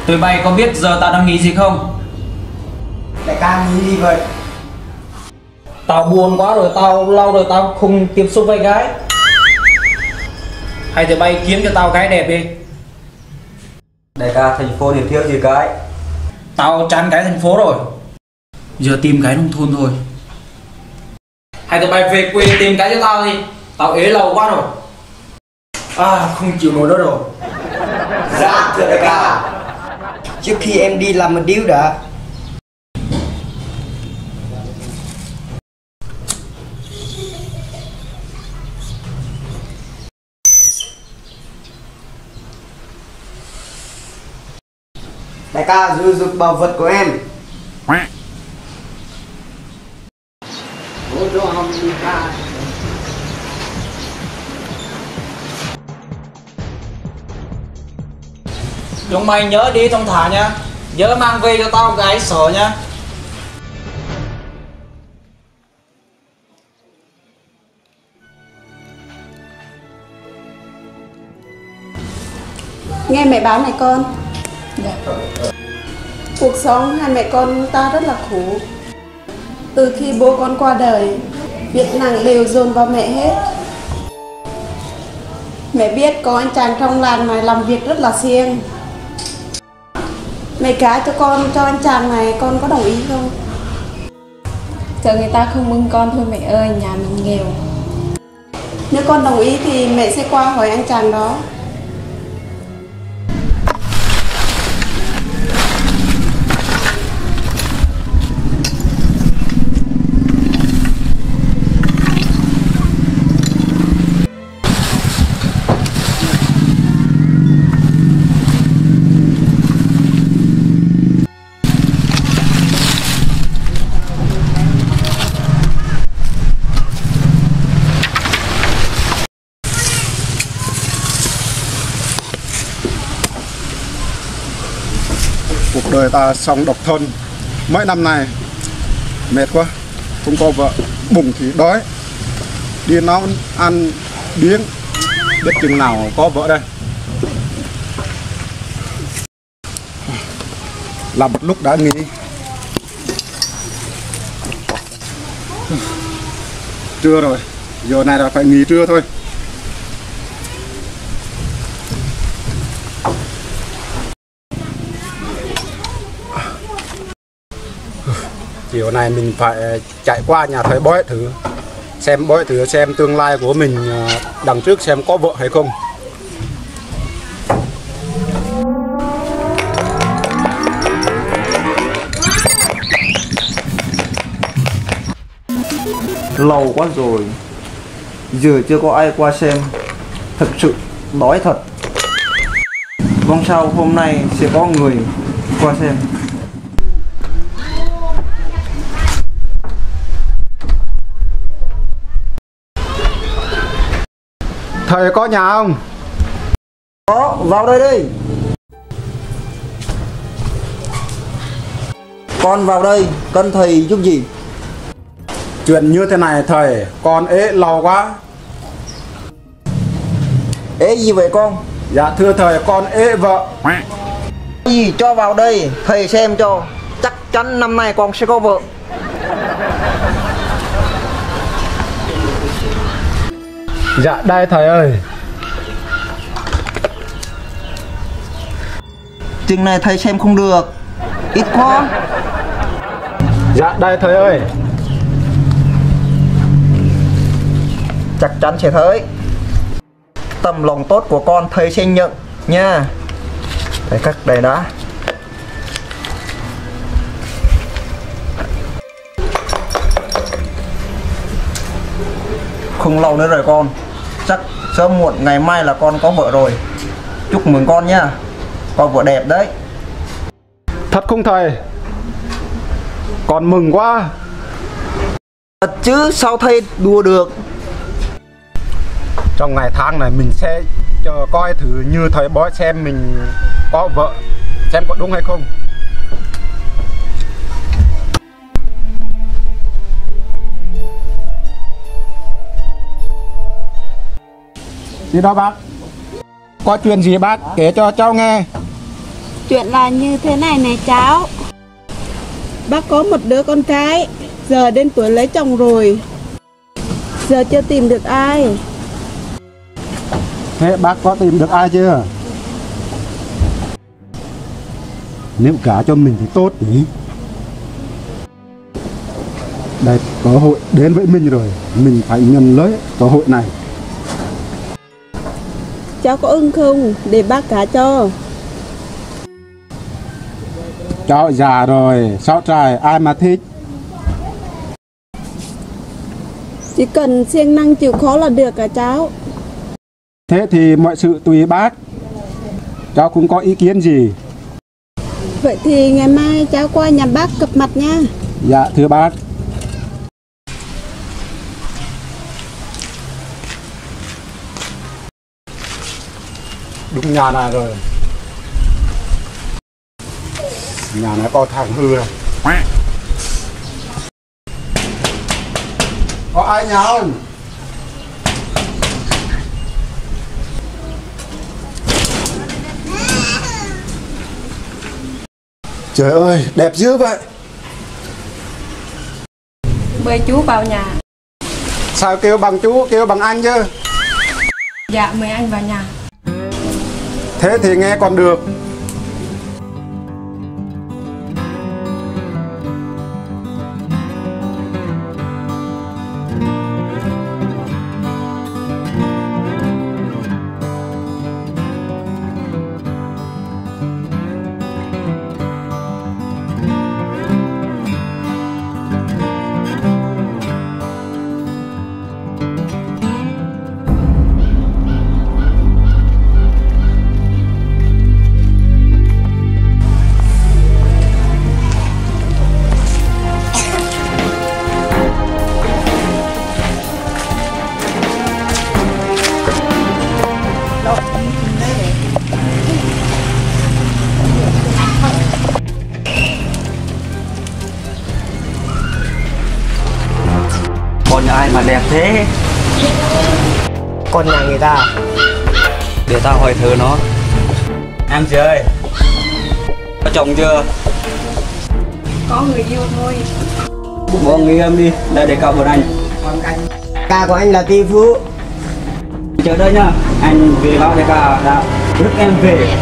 Tụi bay có biết giờ tao đang nghĩ gì không? Đại ca nghĩ gì vậy? Tao buồn quá rồi, tao lâu rồi tao không tiếp xúc với gái. Hay tụi bay kiếm cho tao gái đẹp đi. Đại ca, thành phố thì thiếu gì cái. Tao chán cái thành phố rồi, giờ tìm cái nông thôn thôi. Hay tụi bay về quê tìm cái cho tao đi, tao ế lâu quá rồi. Không chịu nổi nữa rồi. Dạ thưa đại ca, trước khi em đi làm một điếu đã. Đại ca giữ giục bảo vật của em. Chúng mày nhớ đi thông thả nha, nhớ mang về cho tao gái sở nha. Nghe mẹ báo này con. Dạ. Cuộc sống hai mẹ con ta rất là khổ. Từ khi bố con qua đời, việc nặng đều dồn vào mẹ hết. Mẹ biết có anh chàng trong làng này làm việc rất là siêng. Mẹ gả cho con cho anh chàng này, con có đồng ý không? Chờ người ta không mừng con thôi mẹ ơi, nhà mình nghèo. Nếu con đồng ý thì mẹ sẽ qua hỏi anh chàng đó. Cuộc đời ta sống độc thân mấy năm này mệt quá, không có vợ, bụng thì đói, đi nấu ăn biếng, biết chừng nào có vợ đây. Làm một lúc đã nghỉ. Trưa rồi, giờ này là phải nghỉ trưa thôi. Chiều này mình phải chạy qua nhà thầy bói thử xem tương lai của mình đằng trước xem có vợ hay không. Lâu quá rồi, giờ chưa có ai qua xem. Thật sự đói thật. Mong sao hôm nay sẽ có người qua xem. Thầy có nhà không? Có, vào đây đi. Con vào đây, cần thầy giúp gì? Chuyện như thế này thầy, con ế lâu quá. Ế gì vậy con? Dạ thưa thầy, con ế vợ. Gì cho vào đây, thầy xem cho. Chắc chắn năm nay con sẽ có vợ. Dạ đây thầy ơi. Chừng này thầy xem không được, ít quá. Dạ đây thầy ơi. Chắc chắn sẽ thấy. Tầm lòng tốt của con thầy sẽ nhận nha. Thầy cắt đây đã. Không lâu nữa rồi con. Chắc sớm muộn ngày mai là con có vợ rồi. Chúc mừng con nha. Có vợ đẹp đấy. Thật không thầy? Con mừng quá. Thật chứ sao thầy đùa được. Trong ngày tháng này mình sẽ chờ coi thử như thầy bói xem mình có vợ, xem có đúng hay không. Gì đó bác? Có chuyện gì bác kể cho cháu nghe. Chuyện là như thế này này cháu. Bác có một đứa con trai, giờ đến tuổi lấy chồng rồi. Giờ chưa tìm được ai. Thế bác có tìm được ai chưa? Nếu cả cho mình thì tốt nhỉ. Đây, cơ hội đến với mình rồi, mình phải nhận lấy cơ hội này. Cháu có ưng không? Để bác cả cho. Cháu già rồi, sáu trai ai mà thích. Chỉ cần siêng năng chịu khó là được cả cháu. Thế thì mọi sự tùy bác. Cháu cũng có ý kiến gì? Vậy thì ngày mai cháu qua nhà bác gặp mặt nha. Dạ thưa bác. Đúng nhà này rồi. Nhà này có thằng hư rồi. Có ai nhà không? Trời ơi, đẹp dữ vậy. Mời chú vào nhà. Sao kêu bằng chú, kêu bằng anh chứ? Dạ mời anh vào nhà. Thế thì nghe còn được. Con nhà ai mà đẹp thế? Con nhà người ta. Để tao hỏi thử nó. Em chị ơi, có chồng chưa? Có người yêu thôi. Bỏ người em đi, đây để cậu một anh. Ca của anh là tỷ phú. Chờ đây nhá, anh về báo để cả đã rước em về.